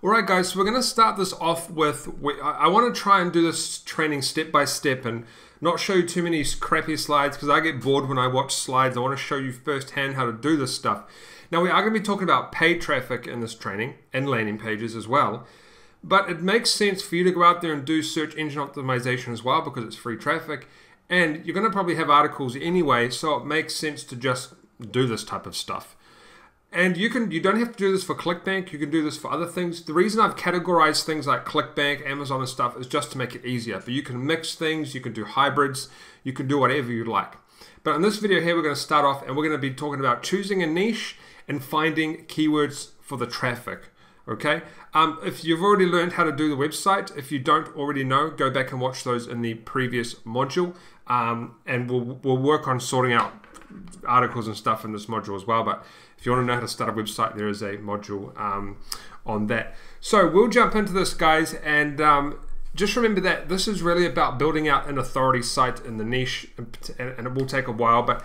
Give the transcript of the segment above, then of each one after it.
Alright guys, so we're going to start this off with, I want to try and do this training step by step and not show you too many crappy slides because I get bored when I watch slides. I want to show you firsthand how to do this stuff. Now we are going to be talking about paid traffic in this training and landing pages as well. But it makes sense for you to go out there and do search engine optimization as well because it's free traffic. And you're going to probably have articles anyway, so it makes sense to just do this type of stuff. And you don't have to do this for ClickBank, you can do this for other things. The reason I've categorized things like ClickBank, Amazon and stuff is just to make it easier. But you can mix things, you can do hybrids, you can do whatever you like. But in this video here, we're going to start off and we're going to be talking about choosing a niche and finding keywords for the traffic. Okay, if you've already learned how to do the website, if you don't already know, go back and watch those in the previous module, and we'll work on sorting out articles and stuff in this module as well. But if you want to know how to start a website, there is a module on that. So we'll jump into this, guys, and just remember that this is really about building out an authority site in the niche, and it will take a while, but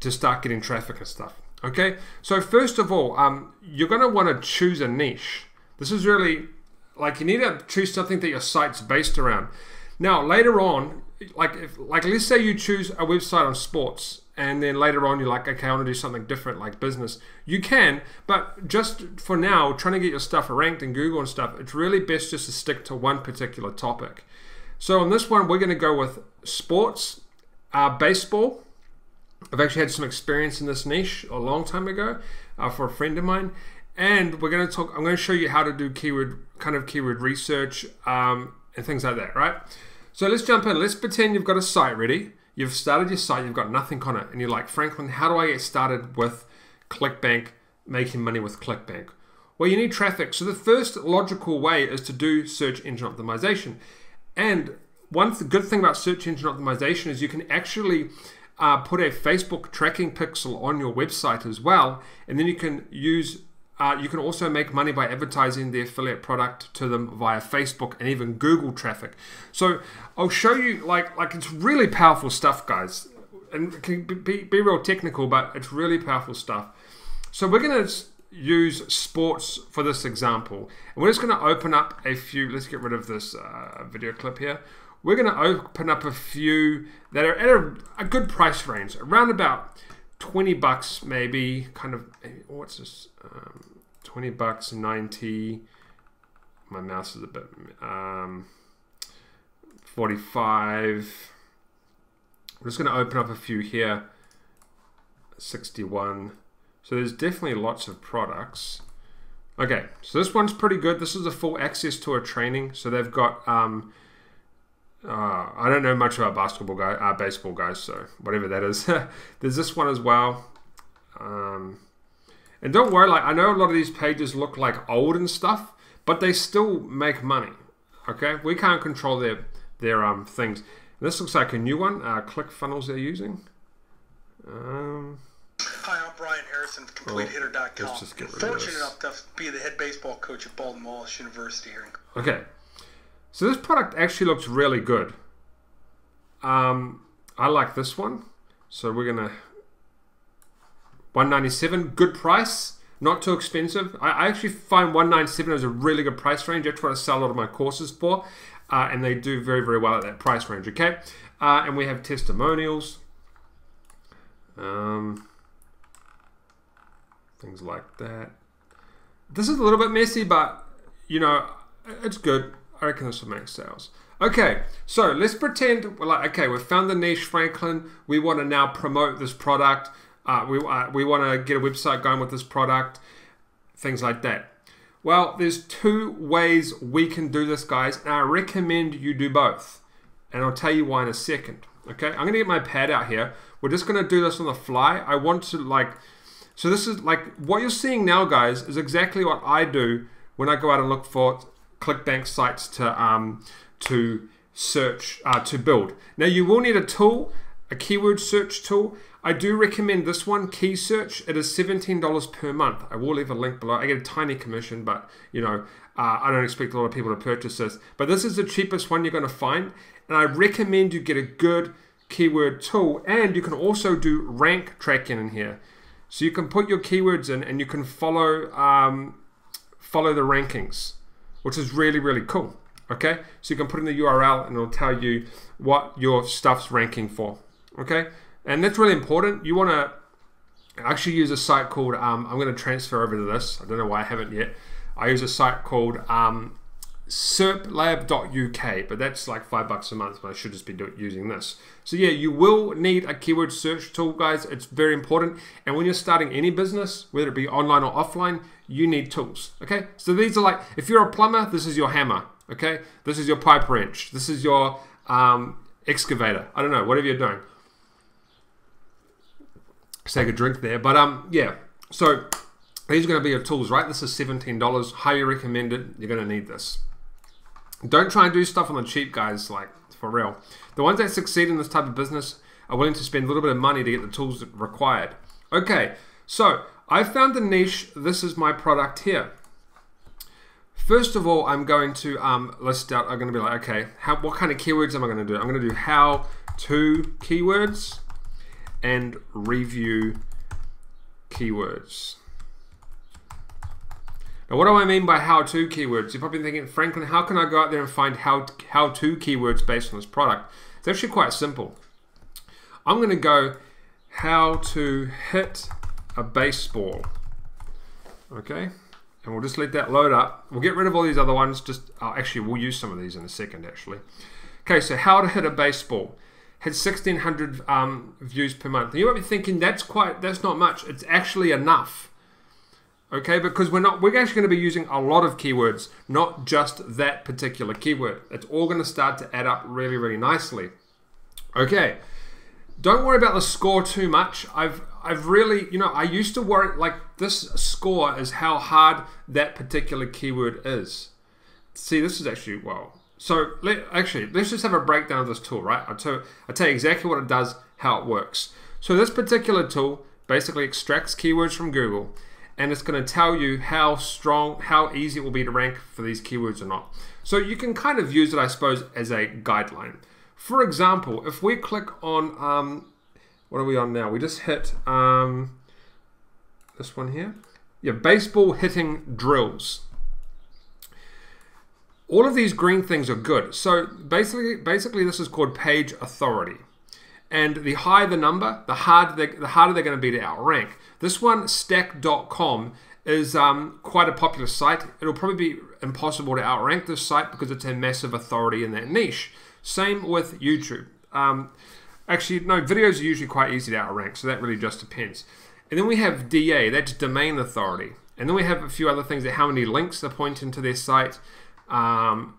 to start getting traffic and stuff. Okay, so first of all, you're going to want to choose a niche. This is really, like, you need to choose something that your site's based around. Now, later on, like let's say you choose a website on sports, and then later on you're like, okay, I want to do something different like business. You can, but just for now, trying to get your stuff ranked in Google and stuff, it's really best just to stick to one particular topic. So on this one, we're going to go with sports, baseball. I've actually had some experience in this niche a long time ago for a friend of mine. And we're going to talk, I'm going to show you how to do keyword research and things like that, right? So let's jump in. Let's pretend you've got a site ready. You've started your site, you've got nothing on it. And you're like, Franklin, how do I get started with ClickBank, making money with ClickBank? Well, you need traffic. So the first logical way is to do search engine optimization. And one good thing about search engine optimization is you can actually put a Facebook tracking pixel on your website as well. And then you can use you can also make money by advertising the affiliate product to them via Facebook and even Google traffic. So I'll show you, like it's really powerful stuff, guys. And it can be real technical, but it's really powerful stuff. So we're going to use sports for this example. And we're just going to open up a few, let's get rid of this video clip here. We're going to open up a few that are at a good price range, around about 20 bucks maybe, kind of, what's this, 20 bucks, 90, my mouse is a bit, 45, I'm just going to open up a few here, 61, so there's definitely lots of products. Okay, so this one's pretty good. This is a full access to a training, so they've got, I don't know much about baseball guys, so whatever that is. There's this one as well. And don't worry, like I know a lot of these pages look like old and stuff, but they still make money. Okay, we can't control their things. And this looks like a new one. ClickFunnels they're using. Hi, I'm Brian Harrison of CompleteHitter.com. I'm fortunate enough to be the head baseball coach at Baldwin Wallace University here. Okay. So this product actually looks really good. I like this one. So we're gonna $197, good price, not too expensive. I actually find $197 is a really good price range. That's what I sell a lot of my courses for, and they do very, very well at that price range. Okay, and we have testimonials, things like that. This is a little bit messy, but you know, it's good. I reckon this will make sales. Okay, so let's pretend we're like, okay, we've found the niche, Franklin. We want to now promote this product. We want to get a website going with this product, things like that. Well, there's two ways we can do this, guys, and I recommend you do both. And I'll tell you why in a second. Okay, I'm going to get my pad out here. We're just going to do this on the fly. I want to so this is like, what you're seeing now, guys, is exactly what I do when I go out and look for ClickBank sites to search, to build. Now you will need a tool, a keyword search tool. I do recommend this one, Key Search. It is $17 per month. I will leave a link below. I get a tiny commission, but you know, I don't expect a lot of people to purchase this. But this is the cheapest one you're going to find, and I recommend you get a good keyword tool. And you can also do rank tracking in here, so you can put your keywords in and you can follow the rankings. which is really, really cool. Okay, so you can put in the URL and it'll tell you what your stuff's ranking for. Okay, and that's really important. You want to actually use a site called, I'm going to transfer over to this. I don't know why I haven't yet. I use a site called serplab.uk, but that's like $5 a month, but I should just be using this. So yeah, you will need a keyword search tool, guys. It's very important. And when you're starting any business, whether it be online or offline, you need tools. Okay, so these are like, if you're a plumber, this is your hammer. Okay, this is your pipe wrench. This is your excavator. I don't know, whatever you're doing. Let's take a drink there. But yeah, so these are going to be your tools, right? This is $17. Highly recommended. You're going to need this. Don't try and do stuff on the cheap, guys, like for real. The ones that succeed in this type of business are willing to spend a little bit of money to get the tools required. Okay, so I found a niche. This is my product here. First of all, I'm going to list out, I'm going to be like, okay, what kind of keywords am I going to do? I'm going to do how-to keywords and review keywords. Now, what do I mean by how-to keywords? You're probably thinking, Franklin, how can I go out there and find how-to keywords based on this product? It's actually quite simple. I'm going to go how to hit a baseball. Okay. And we'll just let that load up. We'll get rid of all these other ones. Actually, we'll use some of these in a second, actually. Okay, so how to hit a baseball. Had 1,600 views per month. And you might be thinking, that's not much. It's actually enough. Okay, because we're actually going to be using a lot of keywords, not just that particular keyword. It's all going to start to add up really, really nicely. Okay, don't worry about the score too much. I've really, I used to worry, like this score is how hard that particular keyword is. See, this is actually, well, so let's just have a breakdown of this tool, right? I'll tell you exactly what it does, how it works. So this particular tool basically extracts keywords from Google, and it's going to tell you how easy it will be to rank for these keywords or not. So you can kind of use it, I suppose, as a guideline. For example, if we click on, what are we on now? We just hit this one here. Yeah, baseball hitting drills. All of these green things are good. So basically this is called page authority. And the higher the number, the harder they're going to be to outrank. This one, stack.com, is quite a popular site. It'll probably be impossible to outrank this site because it's a massive authority in that niche. Same with YouTube. Actually, no, videos are usually quite easy to outrank, so that really just depends. And then we have DA, that's domain authority. And then we have a few other things, that how many links are pointing to their site. So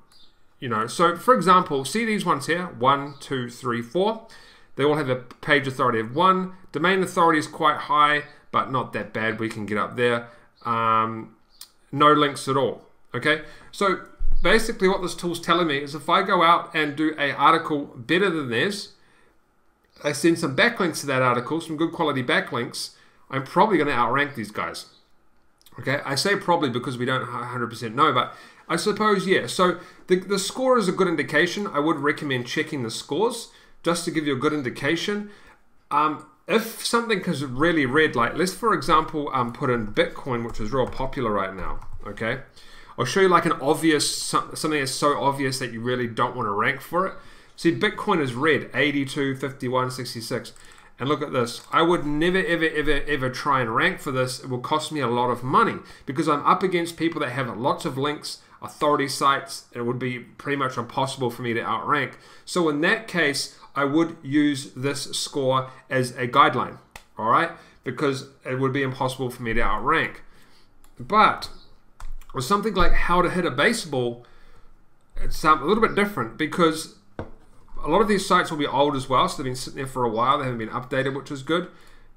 for example, see these ones here, 1, 2, 3, 4. They all have a page authority of 1. Domain authority is quite high, but not that bad. We can get up there. No links at all. Okay, so basically what this tool's telling me is if I go out and do an article better than theirs, I send some backlinks to that article, some good quality backlinks, I'm probably going to outrank these guys. Okay, I say probably because we don't 100% know, but I suppose, yeah. So the score is a good indication. I would recommend checking the scores just to give you a good indication. If something is really red, like let's for example put in Bitcoin, which is real popular right now. Okay, I'll show you like an obvious, something that's so obvious that you really don't want to rank for it. See, Bitcoin is red, 82, 51, 66. And look at this. I would never, ever try and rank for this. It will cost me a lot of money because I'm up against people that have lots of links, authority sites, and it would be pretty much impossible for me to outrank. So in that case, I would use this score as a guideline, all right? Because it would be impossible for me to outrank. But with something like how to hit a baseball, it's a little bit different because a lot of these sites will be old as well, so they've been sitting there for a while. They haven't been updated, which is good.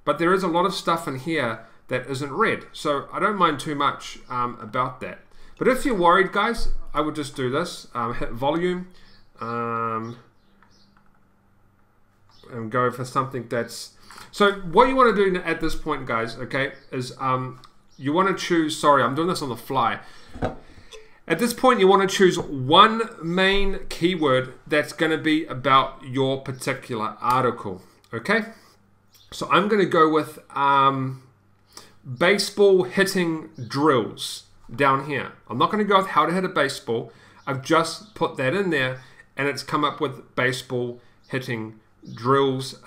But there is a lot of stuff in here that isn't red, so I don't mind too much about that. But if you're worried, guys, I would just do this. Hit volume and go for something that's... So what you want to do at this point, guys, okay, is you want to choose... Sorry, I'm doing this on the fly. At this point, you want to choose one main keyword that's going to be about your particular article, okay? So I'm going to go with baseball hitting drills. down here. I'm not going to go with how to hit a baseball. I've just put that in there, and it's come up with baseball hitting drills.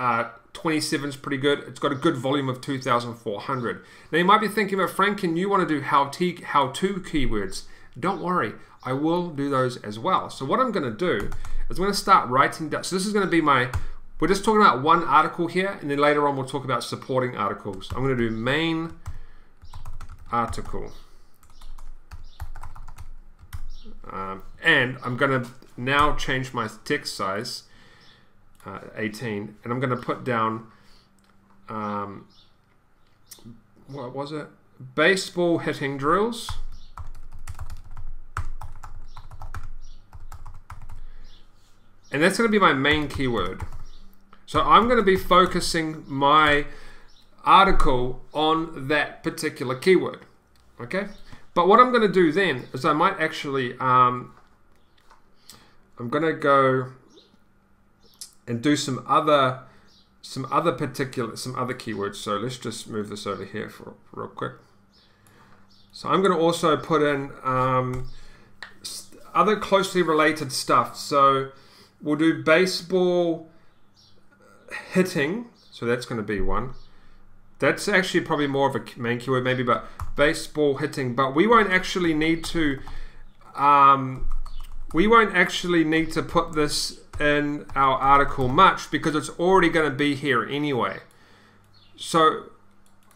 27 is pretty good. It's got a good volume of 2,400. Now you might be thinking, but Frank, can you want to do how-to keywords? Don't worry, I will do those as well. So what I'm going to do is I'm going to start writing down. So this is going to be my, we're just talking about one article here, and then later on we'll talk about supporting articles. I'm going to do main article. And I'm going to now change my text size, 18, and I'm going to put down, what was it? Baseball hitting drills. And that's going to be my main keyword. So I'm going to be focusing my article on that particular keyword. Okay? But what I'm going to do then is I might actually, I'm going to go and do some other keywords. So let's just move this over here for real quick. So I'm going to also put in other closely related stuff. So we'll do baseball hitting. So that's going to be one. That's actually probably more of a main keyword maybe, but baseball hitting. But we won't actually need to put this in our article much because it's already going to be here anyway. So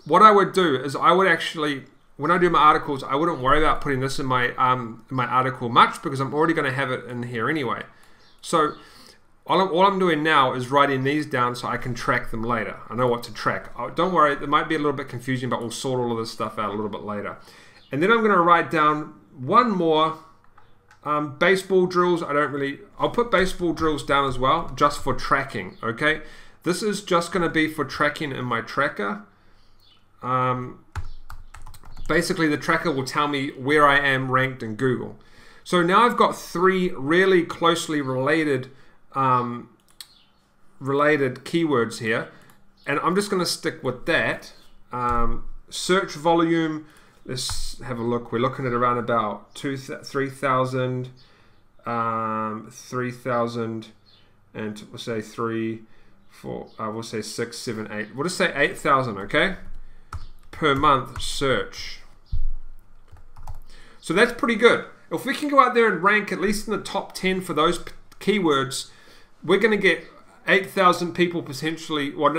what I would do is I would actually, when I do my articles, I wouldn't worry about putting this in my article much because I'm already going to have it in here anyway. So all I'm doing now is writing these down so I can track them later. I know what to track. Don't worry, it might be a little bit confusing, but we'll sort all of this stuff out a little bit later. And then I'm going to write down one more. Baseball drills, I'll put baseball drills down as well, just for tracking, okay? This is just going to be for tracking in my tracker. Basically, the tracker will tell me where I am ranked in Google. So now I've got 3 really closely related keywords here, and I'm just going to stick with that. Search volume. Let's have a look. We're looking at around about 3,000, 3,000, and we'll say 3, 4. We'll say 6, 7, 8. We'll just say 8,000. Okay, per month search. So that's pretty good. If we can go out there and rank at least in the top 10 for those keywords, we're going to get 8,000 people potentially. Well,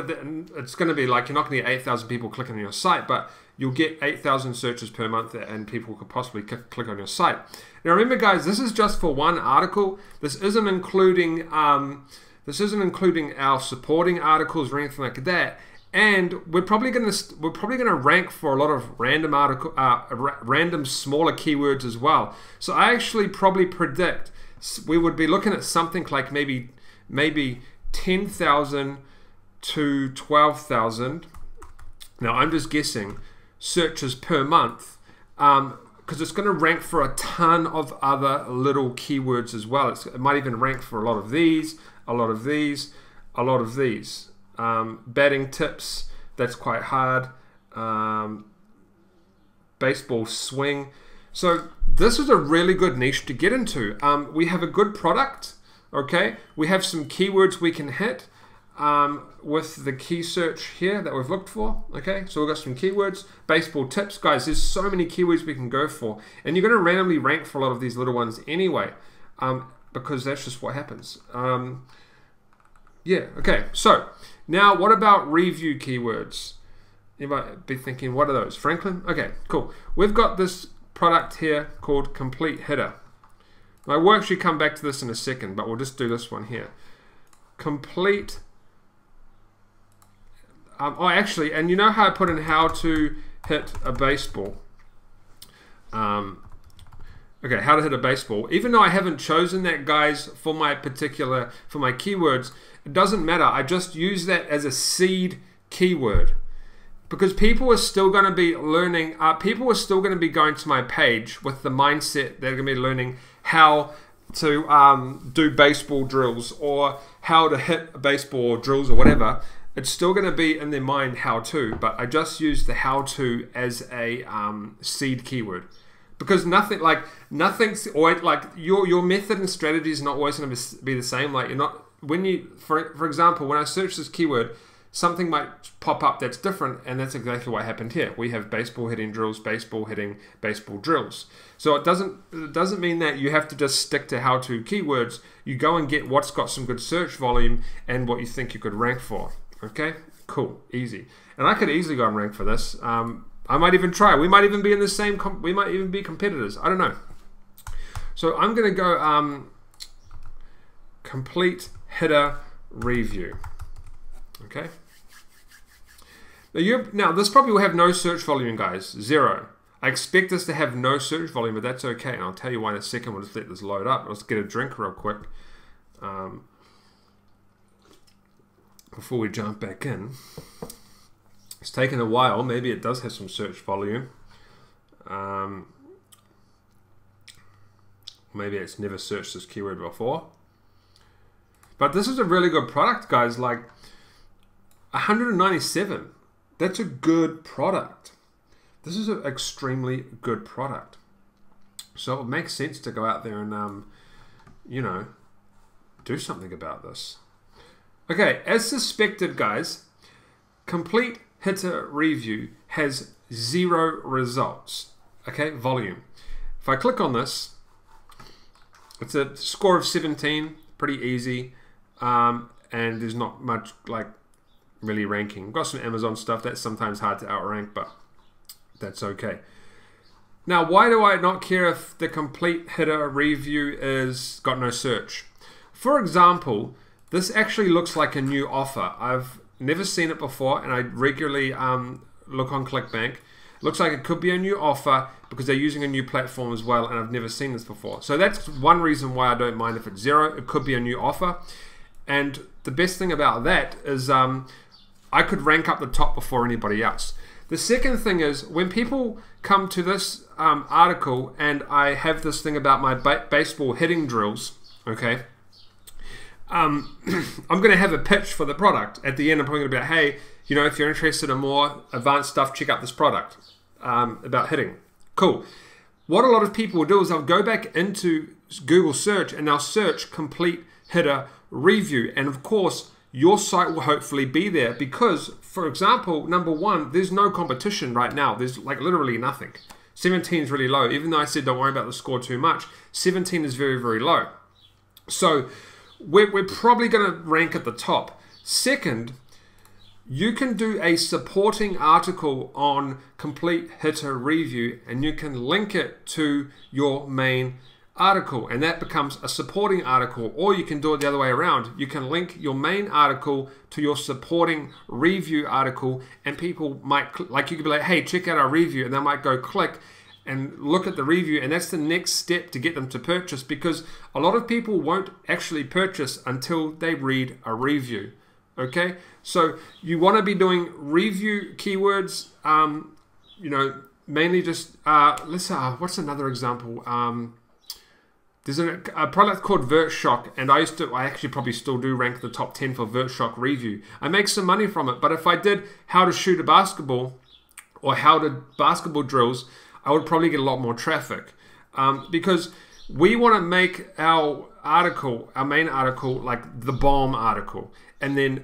it's going to be like you're not going to get 8,000 people clicking on your site, but you'll get 8,000 searches per month, and people could possibly click on your site. Now, remember, guys, this is just for one article. This isn't including our supporting articles or anything like that. And we're probably going to rank for a lot of random smaller keywords as well. So I actually probably predict we would be looking at something like maybe 10,000 to 12,000. Now I'm just guessing searches per month, because it's going to rank for a ton of other little keywords as well. It might even rank for a lot of these, a lot of these, a lot of these. Batting tips, that's quite hard. Baseball swing. So this is a really good niche to get into. We have a good product, okay? We have some keywords we can hit with the key search here that we've looked for, okay? So we've got some keywords. Baseball tips, guys, there's so many keywords we can go for. And you're going to randomly rank for a lot of these little ones anyway, because that's just what happens. Yeah, okay, so now what about review keywords? You might be thinking, what are those? Franklin? Okay, cool. We've got this product here called Complete Hitter. I will actually come back to this in a second, but we'll just do this one here. Complete. Oh, actually, and you know how I put in how to hit a baseball? Okay, how to hit a baseball. Even though I haven't chosen that, guys, for my keywords, it doesn't matter. I just use that as a seed keyword, because people are still going to be learning. People are still going to be going to my page with the mindset they're going to be learning how to do baseball drills, or how to hit a baseball drills, or whatever. It's still going to be in their mind how to, but I just use the how to as a seed keyword. because nothing's always like your method and strategy is not always going to be the same. Like you're not when you for example, when I search this keyword, something might pop up that's different, and that's exactly what happened here. We have baseball hitting drills, baseball hitting, baseball drills. So it doesn't mean that you have to just stick to how-to keywords. You go and get what's got some good search volume and what you think you could rank for. Okay, cool, easy. And I could easily go and rank for this. I might even try. We might even be in the same. We might even be competitors. I don't know. So I'm going to go complete header review. Okay. Now this probably will have no search volume, guys. 0. I expect this to have no search volume, but that's okay. And I'll tell you why in a second. We'll just let this load up. Let's get a drink real quick before we jump back in. It's taken a while. Maybe it does have some search volume. Maybe it's never searched this keyword before. But this is a really good product, guys. Like 197. That's a good product. This is an extremely good product. So it makes sense to go out there and, you know, do something about this. Okay, as suspected, guys, complete hitter review has 0 results. Okay, volume. If I click on this, it's a score of 17, pretty easy, and there's not much like really ranking. We've got some Amazon stuff that's sometimes hard to outrank, but that's okay. Now, why do I not care if the complete hitter review is got no search? For example, this actually looks like a new offer. I've never seen it before, and I regularly look on ClickBank. Looks like it could be a new offer because they're using a new platform as well, and I've never seen this before. So that's one reason why I don't mind if it's 0. It could be a new offer. And the best thing about that is I could rank up the top before anybody else. The second thing is when people come to this article and I have this thing about my baseball hitting drills, okay, I'm going to have a pitch for the product. At the end, I'm probably going to be like, hey, you know, if you're interested in more advanced stuff, check out this product about hitting. Cool. What a lot of people will do is they'll go back into Google search and they'll search complete hitter review. And of course, your site will hopefully be there because, for example, number 1, there's no competition right now. There's like literally nothing. 17 is really low. Even though I said don't worry about the score too much, 17 is very, very low. So we're probably going to rank at the top. Second, you can do a supporting article on complete hitter review and you can link it to your main article and that becomes a supporting article, or you can do it the other way around. You can link your main article to your supporting review article and people might, like you could be like, hey, check out our review, and they might go click and look at the review, and that's the next step to get them to purchase, because a lot of people won't actually purchase until they read a review. Okay, so you want to be doing review keywords, you know, mainly just what's another example? There's a product called VertShock, and I actually probably still do rank the top 10 for VertShock review. I make some money from it, but if I did how to shoot a basketball or how to basketball drills, I would probably get a lot more traffic, because we want to make our article, our main article, like the bomb article, and then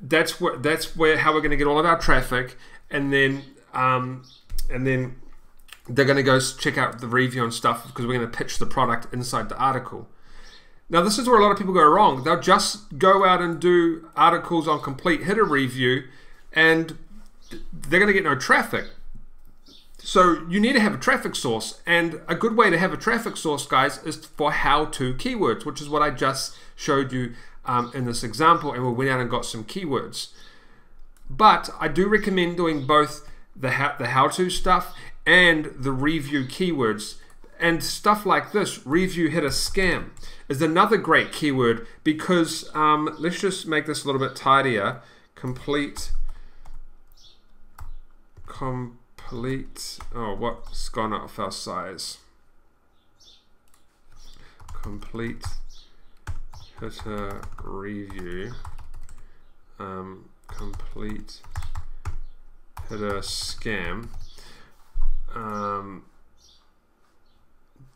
that's where how we're going to get all of our traffic, and then they're going to go check out the review and stuff because we're going to pitch the product inside the article. Now, this is where a lot of people go wrong. They'll just go out and do articles on complete hitter review, and they're going to get no traffic. So you need to have a traffic source, and a good way to have a traffic source, guys, is for how-to keywords, which is what I just showed you in this example, and we went out and got some keywords. But I do recommend doing both the how-to stuff and the review keywords. And stuff like this, review hitter scam, is another great keyword because, let's just make this a little bit tidier. Complete, oh, what's gone off our size? Complete hitter review, complete hitter scam.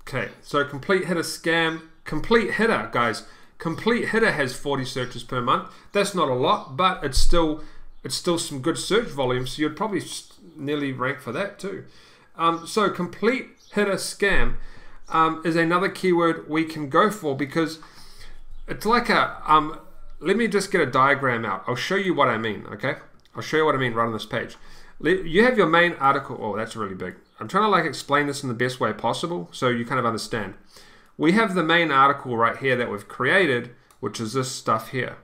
Okay, so complete hitter scam, complete hitter, guys. Complete hitter has 40 searches per month. That's not a lot, but it's still some good search volume, so you'd probably nearly rank for that too. So complete hitter scam is another keyword we can go for, because it's like a, let me just get a diagram out. I'll show you what I mean, okay? I'll show you what I mean right on this page. You have your main article. Oh, that's really big. I'm trying to like explain this in the best way possible so you kind of understand. We have the main article right here that we've created, which is this stuff here.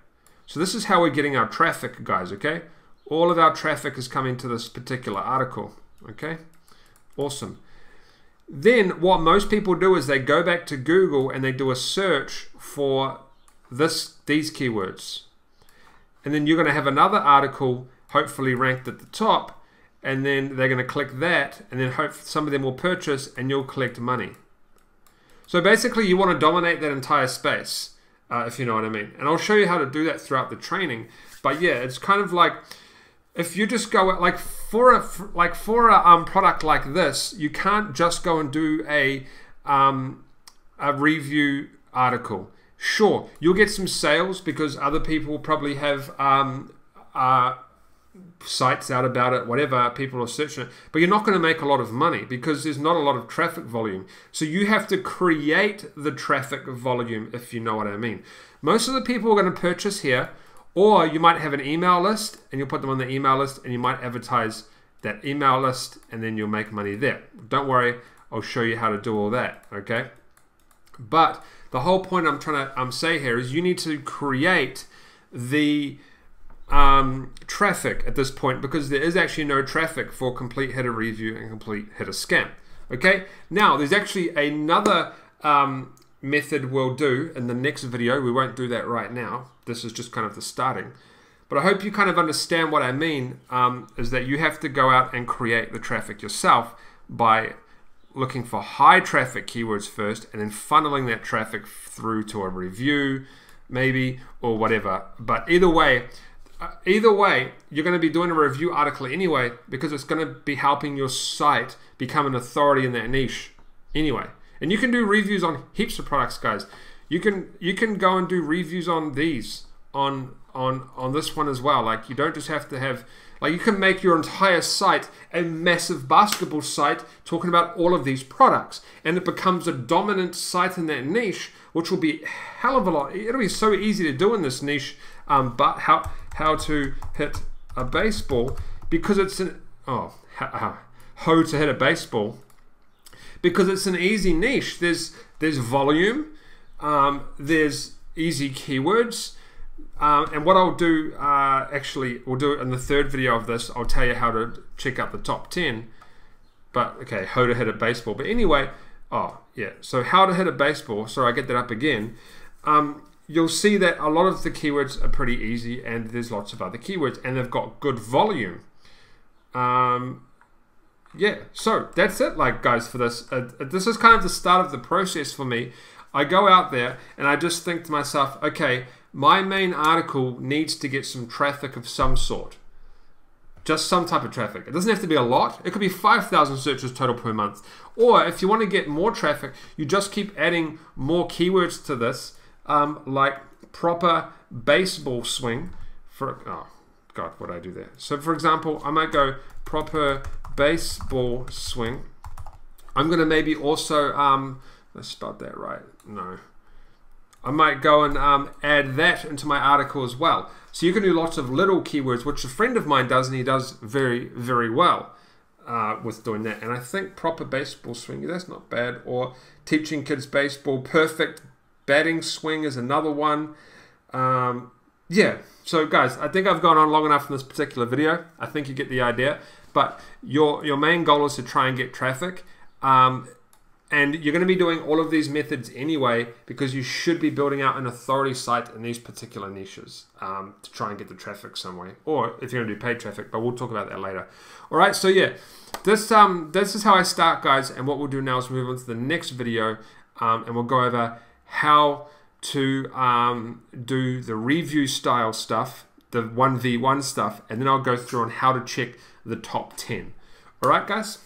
So this is how we're getting our traffic, guys, okay? All of our traffic is coming to this particular article, okay? Awesome. Then what most people do is they go back to Google and they do a search for these keywords. And then you're going to have another article hopefully ranked at the top, and then they're going to click that, and then hope some of them will purchase and you'll collect money. So basically you want to dominate that entire space, if you know what I mean. And I'll show you how to do that throughout the training. But yeah, it's kind of like, if you just go like for a product like this, you can't just go and do a review article. Sure, you'll get some sales because other people probably have sites out about it, whatever, people are searching it, but you're not going to make a lot of money because there's not a lot of traffic volume. So you have to create the traffic volume, if you know what I mean. Most of the people are going to purchase here, or you might have an email list and you'll put them on the email list and you might advertise that email list and then you'll make money there. Don't worry, I'll show you how to do all that, okay? But the whole point I'm trying to say here is you need to create the traffic at this point, because there is actually no traffic for complete hitter review and complete hitter scam. Okay, now there's actually another method we'll do in the next video. We won't do that right now. This is just kind of the starting. But I hope you kind of understand what I mean, is that you have to go out and create the traffic yourself by looking for high traffic keywords first and then funneling that traffic through to a review maybe, or whatever. But either way, you're going to be doing a review article anyway, because it's going to be helping your site become an authority in that niche anyway. And you can do reviews on heaps of products, guys. You can go and do reviews on these, on this one as well. Like, you don't just have to have, like, you can make your entire site a massive basketball site talking about all of these products, and it becomes a dominant site in that niche, which will be a hell of a lot. It'll be so easy to do in this niche. But how to hit a baseball, because it's an how to hit a baseball, because it's an easy niche. There's volume, there's easy keywords, and what I'll do, actually we'll do it in the third video of this. I'll tell you how to check out the top 10. But okay, how to hit a baseball. But anyway, oh yeah, so how to hit a baseball. Sorry, I get that up again. You'll see that a lot of the keywords are pretty easy, and there's lots of other keywords, and they've got good volume. Yeah, so that's it, like, guys, for this. This is kind of the start of the process for me. I go out there and I just think to myself, okay, my main article needs to get some traffic of some sort. Just some type of traffic. It doesn't have to be a lot. It could be 5,000 searches total per month. Or if you want to get more traffic, you just keep adding more keywords to this. Like proper baseball swing for, oh god, what did I do there? So for example, I might go proper baseball swing. I'm going to maybe also, let's spell that right, no. I might go and add that into my article as well. So you can do lots of little keywords, which a friend of mine does, and he does very, very well with doing that. And I think proper baseball swing, that's not bad. Or teaching kids baseball, perfect batting swing is another one. Yeah, so guys, I think I've gone on long enough in this particular video. I think you get the idea. But your main goal is to try and get traffic. And you're going to be doing all of these methods anyway, because you should be building out an authority site in these particular niches to try and get the traffic some way. Or if you're going to do paid traffic, but we'll talk about that later. All right, so yeah, this is how I start, guys. And what we'll do now is move on to the next video, and we'll go over how to do the review style stuff, the 1v1 stuff, and then I'll go through on how to check the top 10. All right, guys?